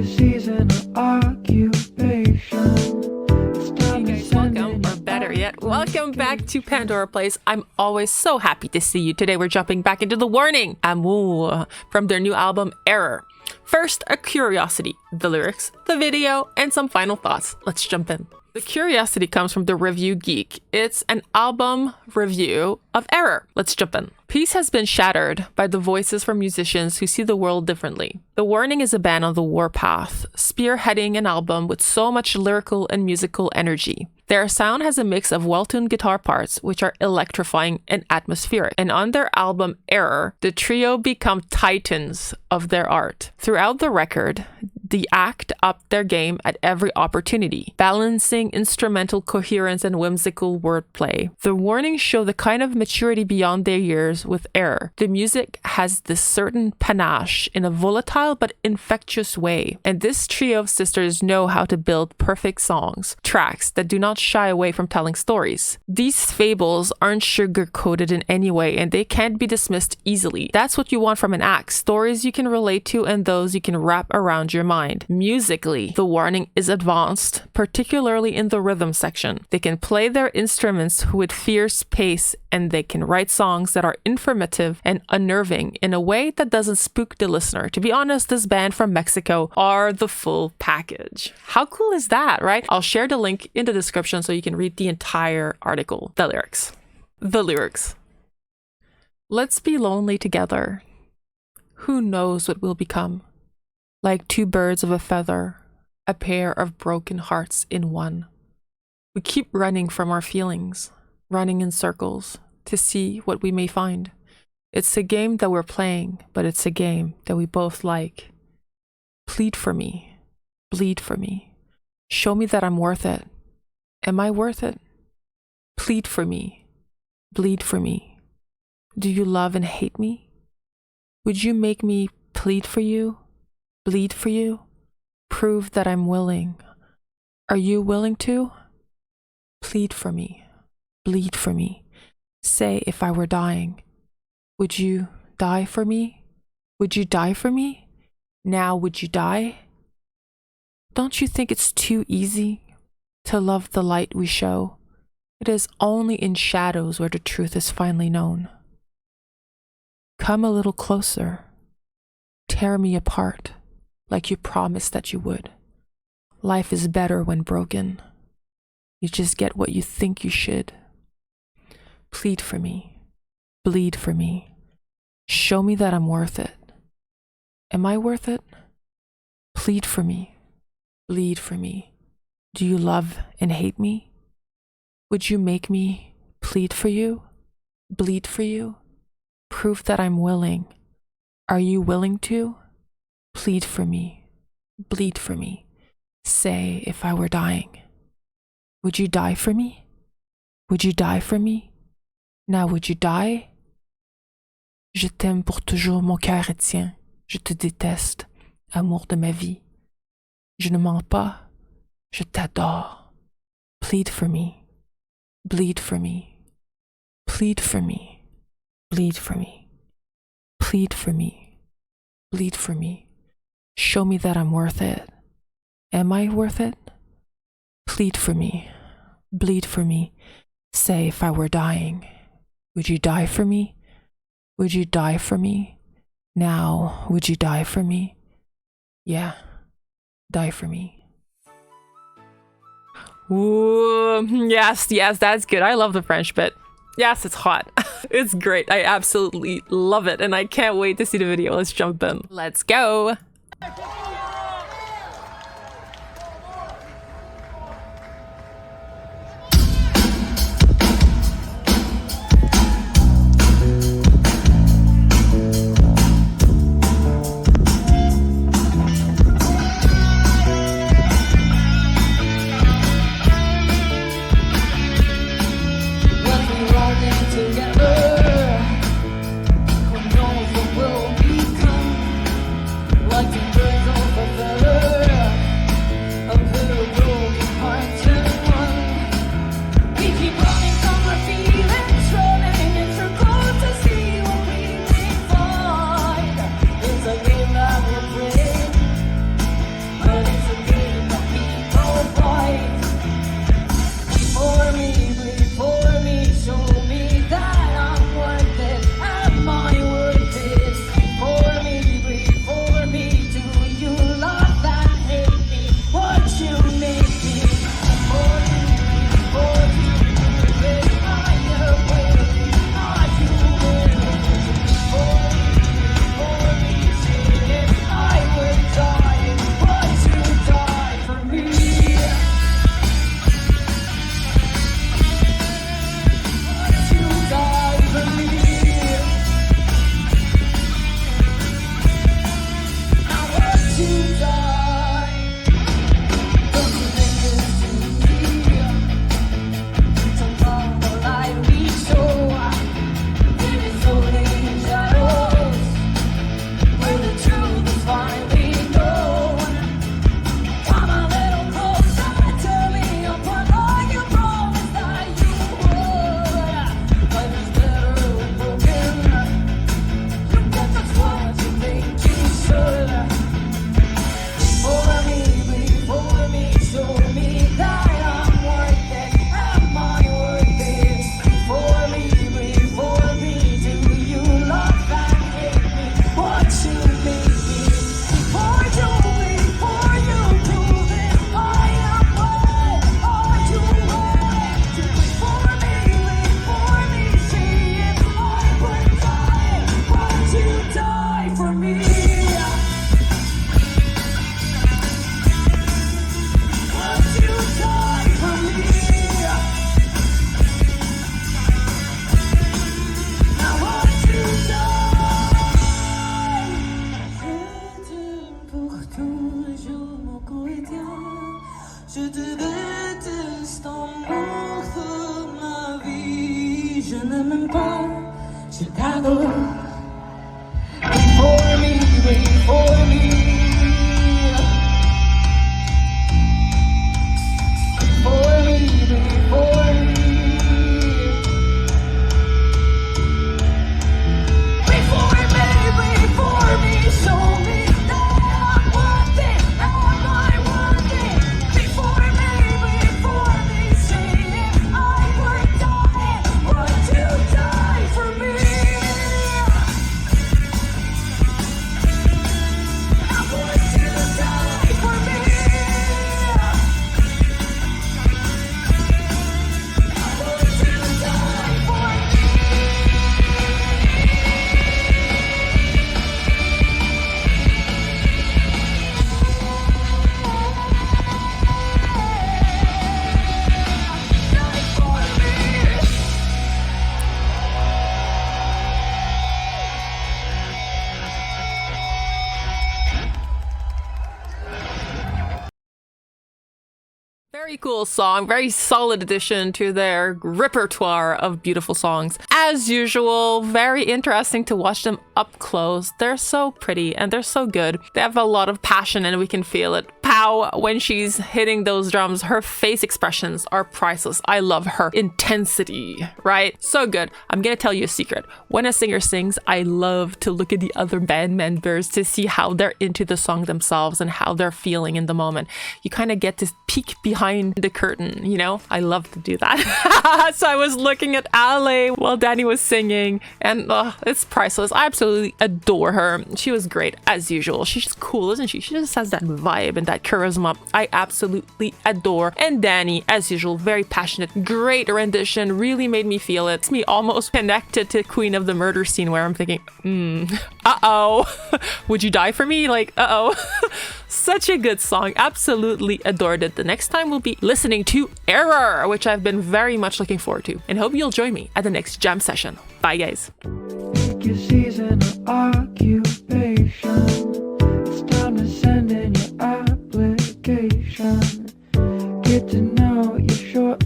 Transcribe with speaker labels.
Speaker 1: your season or occupation.
Speaker 2: Hey guys, welcome, or better yet, welcome back to Pandora Plays. I'm always so happy to see you. Today we're jumping back into the warning, Amour, from their new album, Error. First, a curiosity, the lyrics, the video, and some final thoughts. Let's jump in. The curiosity comes from the review Geek. It's an album review of Error. Let's jump in. Peace has been shattered by the voices from musicians who see the world differently. The Warning is a band on the warpath, spearheading an album with so much lyrical and musical energy. Their sound has a mix of well-tuned guitar parts, which are electrifying and atmospheric. And on their album Error, the trio become titans of their art. Throughout the record, the act upped their game at every opportunity, balancing instrumental coherence and whimsical wordplay. The Warnings show the kind of maturity beyond their years with Error. The music has this certain panache in a volatile but infectious way, and this trio of sisters know how to build perfect songs, tracks that do not shy away from telling stories. These fables aren't sugar-coated in any way, and they can't be dismissed easily. That's what you want from an act, stories you can relate to and those you can wrap around your mind. Musically, The Warning is advanced, particularly in the rhythm section. They can play their instruments with fierce pace, and they can write songs that are informative and unnerving in a way that doesn't spook the listener. To be honest, this band from Mexico are the full package. How cool is that, right? I'll share the link in the description so you can read the entire article. The lyrics. The lyrics. Let's be lonely together. Who knows what we'll become? Like two birds of a feather, a pair of broken hearts in one. We keep running from our feelings, running in circles to see what we may find. It's a game that we're playing, but it's a game that we both like. Plead for me, bleed for me. Show me that I'm worth it. Am I worth it? Plead for me, bleed for me. Do you love and hate me? Would you make me plead for you? Bleed for you? Prove that I'm willing. Are you willing to? Plead for me. Bleed for me. Say if I were dying. Would you die for me? Would you die for me? Now would you die? Don't you think it's too easy to love the light we show? It is only in shadows where the truth is finally known. Come a little closer. Tear me apart. Like you promised that you would. Life is better when broken. You just get what you think you should. Plead for me. Bleed for me. Show me that I'm worth it. Am I worth it? Plead for me. Bleed for me. Do you love and hate me? Would you make me plead for you? Bleed for you? Prove that I'm willing. Are you willing to? Plead for me, bleed for me. Say if I were dying. Would you die for me? Would you die for me? Now would you die? Je t'aime pour toujours, mon cœur est tien. Je te déteste, amour de ma vie. Je ne mens pas, je t'adore. Plead for me, bleed for me. Plead for me, bleed for me. Plead for me, bleed for me. Show me that I'm worth it. Am I worth it? Plead for me. Bleed for me. Say if I were dying. Would you die for me? Would you die for me? Now, would you die for me? Yeah, die for me. Ooh, yes, that's good. I love the French bit. Yes, it's hot. It's great. I absolutely love it. And I can't wait to see the video. Let's jump in. Let's go.
Speaker 1: Like the birds on Je te déteste amour de ma vie. Je ne m'aime pas, je t'adore. Wait for me, wait for me. For me, wait for me. Wait for me, wait for me. Show me that I'm worth it. Am I worth it? Wait for me, say if I were dying, would you die for me? Would you die for me? Would you die for me? Die for me.
Speaker 2: Very cool song, very solid addition to their repertoire of beautiful songs. As usual, very interesting to watch them up close. They're so pretty and they're so good. They have a lot of passion and we can feel it. Pow, when she's hitting those drums, her face expressions are priceless. I love her intensity, right? So good. I'm gonna tell you a secret. When a singer sings, I love to look at the other band members to see how they're into the song themselves and how they're feeling in the moment. You kind of get to peek behind the curtain, you know? I love to do that. So I was looking at Ale while Danny was singing and it's priceless. I absolutely adore her. She was great as usual. She's just cool, isn't she? She just has that vibe and that charisma I absolutely adore. And Danny, as usual, very passionate, great rendition, really made me feel it. It's me almost connected to Queen of the Murder Scene where I'm thinking, uh-oh, would you die for me? Like, uh-oh. Such a good song. Absolutely adored it. The next time we'll be listening to Error, which I've been very much looking forward to. And hope you'll join me at the next jam session. Bye, guys.
Speaker 1: Pick your season or occupation. It's time to send in your application. Get to know your short